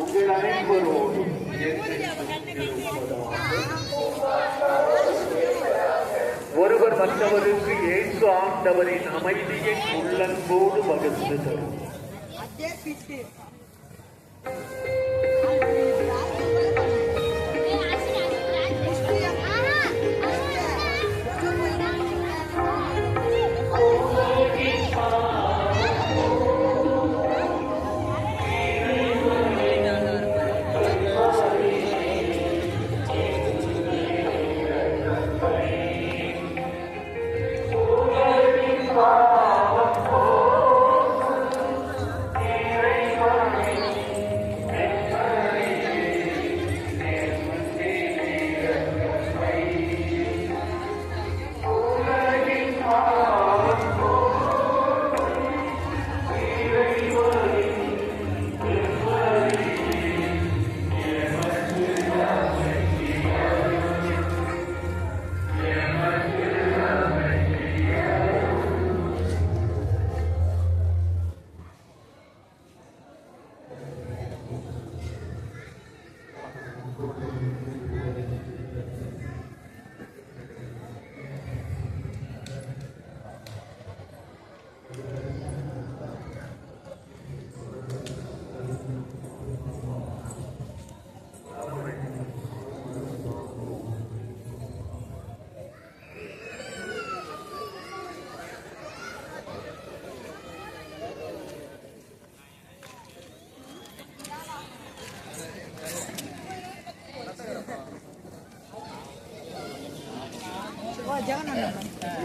உங்கள் அனைவரோடும் ஒருவர் மற்றவருக்கு இயேசு ஆண்டவரின் அமைதியை உள்ளன்போடு வகுத்து தரும்.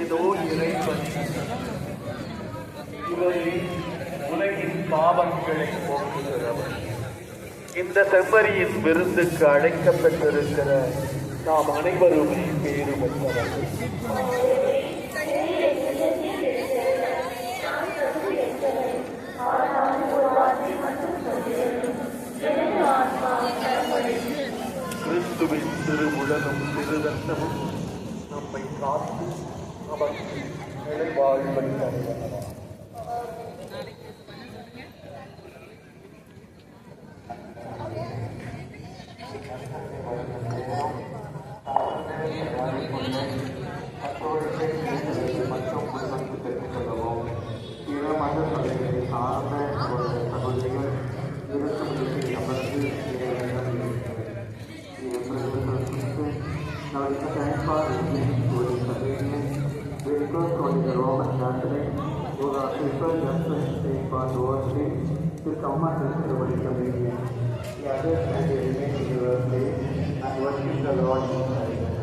இதோ இறைவன் உலகின் பாவங்களை போக்குகிறவர். இந்த செம்மறியின் விருந்துக்கு அழைக்கப்பட்டிருக்கிற நாம் அனைவருமே பேறு பெற்றவர்கள். கிறிஸ்துவின் திருமுழனும் திருரத்தமும் நம்மை காத்து அவர் நிலைவாழ்வை தருவனர். மற்றும் குடும்பத்தை பெற்றுக் கொள்ளவும் பிற மத சபைகளை சார்ந்த சகோதரிகள் இருக்கும் இடத்தில் அமர்ந்து Now it's a time for English to Slovenian. We request from the Roman Catholic who are people just to stay for overstay to come and visit the Holy Communion. The others can remain in your place and worship the Lord in silence.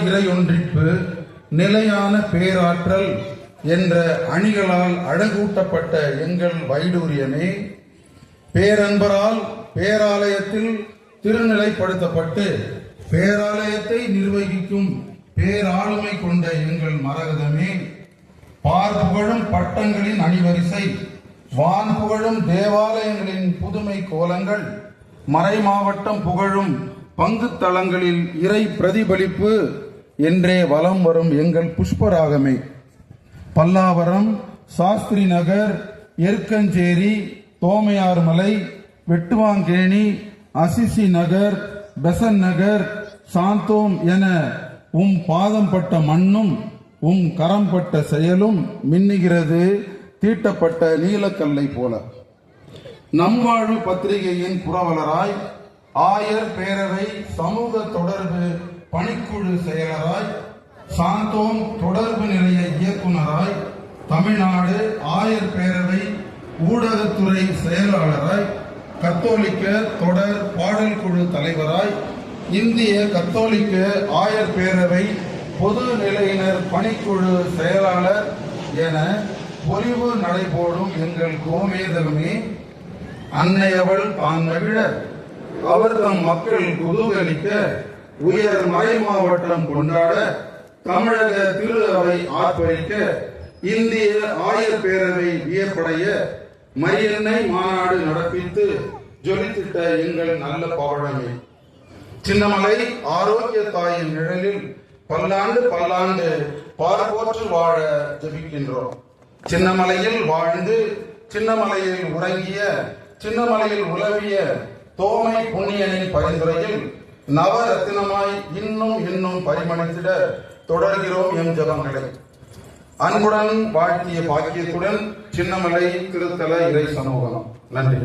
இறையொன்றிப்பு நிலையான பேராற்றல் என்ற அணிகளால் அழகூட்டப்பட்ட எங்கள் வைடூரியனே, பேரன்பரால் பேராலயத்தில் திருநிலைப்படுத்தப்பட்டு பேராலயத்தை நிர்வகிக்கும் பேராளுமை கொண்ட எங்கள் மரகதமே, பார்ப்புகழும் பட்டங்களின் அணிவரிசை, வான் புகழும் தேவாலயங்களின் புதுமை கோலங்கள், மறை மாவட்டம் புகழும் பங்கு தளங்களில் இறை பிரதிபலிப்பு என்றே வலம் வரும் எங்கள் புஷ்பராகமே, பல்லாவரம், சாஸ்திரி நகர், எருக்கஞ்சேரி, தோமையார்மலை, வெட்டுவாங்கேணி, அசிசி நகர், பெசன் நகர், சாந்தோம் என பாதம் பட்ட மண்ணும் கரம் பட்ட செயலும் மின்னுகிறது தீட்டப்பட்ட நீலக்கல்லை போல. நம்வாழ்வு பத்திரிகையின் புரவலராய், ஆயர் பேரவை சமூக தொடர்பு பணிக்குழு செயலராய், சாந்தோம் தொடர்பு நிலைய இயக்குநராய், தமிழ்நாடு ஆயர் பேரவை ஊடகத்துறை செயலாளராய், கத்தோலிக்க தொடர் பாடல் குழு தலைவராய், இந்திய கத்தோலிக்க ஆயர் பேரவை பொது நிலையினர் பணிக்குழு செயலாளர் என பொலிவு நடைபோடும் எங்கள் கோமேதகமே, அன்னையவள் தான் மகிழ அவர் தம் மக்கள் குதூகலிக்க உயர் மறை மாவட்டம் கொண்டாட தமிழக திரு அவை ஆர்ப்பரிக்க இந்திய ஆயர் பேரவை வியப்படைய மரியன்னை மாநாடு நடப்பித்து ஜொலித்திட்ட எங்கள் நல்ல பவழமே, சின்னமலை ஆரோக்கிய தாயின் நிழலில் பல்லாண்டு பார்ப்போற்று வாழ ஜபிக்கின்றோம். சின்னமலையில் வாழ்ந்து சின்னமலையில் உறங்கிய சின்னமலையில் உலவிய தோமை புண்ணியனின் பரிந்துரையில் நவரத்தினமாய் இன்னும் பரிமணித்திட தொடர்கிறோம் எம் ஜபங்களை. அன்புடன் வாழ்த்திய பாக்கியத்துடன் சின்னமலை திருத்தல இறை சமூகம். நன்றி.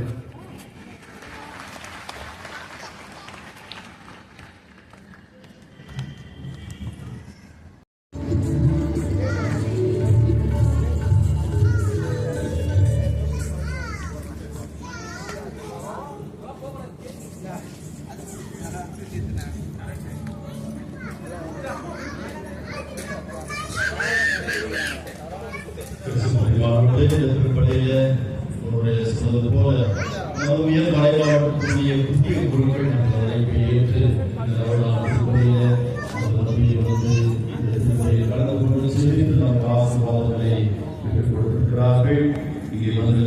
சொன்னது போல உயர் மலை மாவட்டத்துடைய புதிய பொருட்கள் ஏற்று கலந்து கொண்டு சேர்த்து நமக்கு ஆசீர்வாதங்களை பெற்றுக் கொடுத்திருக்கிறார்கள். இங்கே வந்து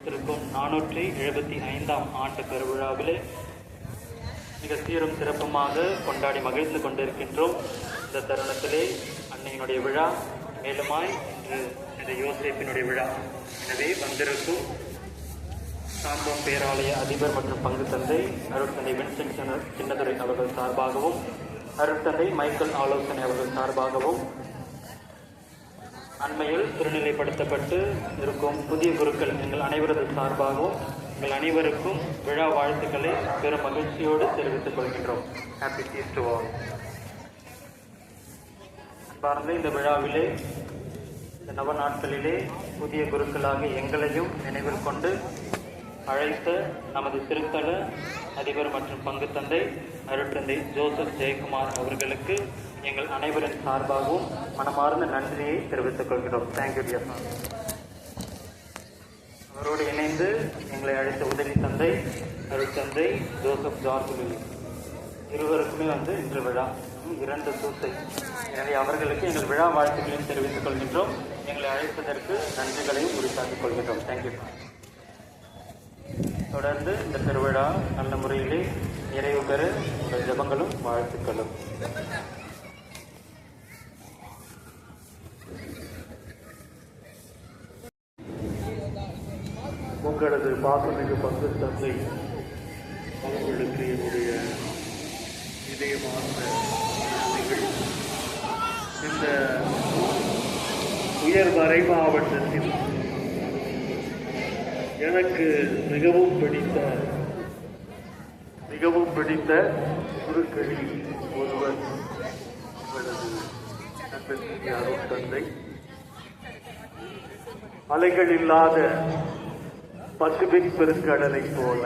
இருக்கும் 475ஆம் ஆண்டு பெருவிழாவிலே மிக சீரும் சிறப்புமாக கொண்டாடி மகிழ்ந்து கொண்டிருக்கின்றோம். இந்த தருணத்திலே அன்னையினுடைய விழா, மேலுமாய் இன்று இந்த யோசேப்பினுடைய விழா. எனவே வந்திருக்கும் சாந்தோம் பேராலய அதிபர் மற்றும் பங்கு தந்தை அருட்தந்தை வின்சென்ட் சின்னதுரை அவர்கள் சார்பாகவும், அருட்தந்தை மைக்கேல் ஆலோசனை அவர்கள் சார்பாகவும், அண்மையில் திருநிலைப்படுத்தப்பட்டு இருக்கும் புதிய குருக்கள் எங்கள் அனைவரது சார்பாகவும் எங்கள் அனைவருக்கும் விழா வாழ்த்துக்களை பெரும் மகிழ்ச்சியோடு தெரிவித்துக் கொள்கின்றோம். Happy feast to all. அன்பார்ந்த இந்த விழாவிலே, இந்த நவ நாட்களிலே புதிய குருக்களாக எங்களையும் நினைவில் கொண்டு அழைத்த நமது திருத்தல அதிபர் மற்றும் பங்கு தந்தை அருட்தந்தை ஜோசப் ஜெயக்குமார் அவர்களுக்கு எங்கள் அனைவரின் சார்பாகவும் மனமார்ந்த நன்றியை தெரிவித்துக் கொள்கிறோம். Thank you dear sir. அவரோடு இணைந்து எங்களை அழைத்த உதவி தந்தை அருட்தந்தை ஜோசப் ஜார்ஜ் இருவருக்குமே இன்று விழா, 2 சூசை. எனவே அவர்களுக்கு எங்கள் விழா வாழ்த்துக்களையும் தெரிவித்துக் கொள்கின்றோம். எங்களை அழைப்பதற்கு நன்றிகளையும் உரித்தாக்கிக் கொள்கின்றோம். தேங்க்யூ. தொடர்ந்து இந்த திருவிழா நல்ல முறையிலே நிறைவு பெற உங்கள் ஜபங்களும் வாழ்த்துக்களும். உங்களது பாசமிகு பங்கு தந்தை அவர்களுக்கு என்னுடைய இதயமார்ந்த நன்றிகள். இந்த உயர் மறை மாவட்டத்தில் எனக்கு மிகவும் பிடித்த குருக்களில் ஒருவர் உங்களது நண்பர் அருட்தந்தை. அலைகள் இல்லாத பசிபிக் பெருங்கடலை போல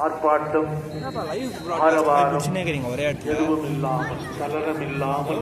ஆர்ப்பாட்டம், ஆரவாரம் எதுவும் இல்லாமல், கலரம் இல்லாமல்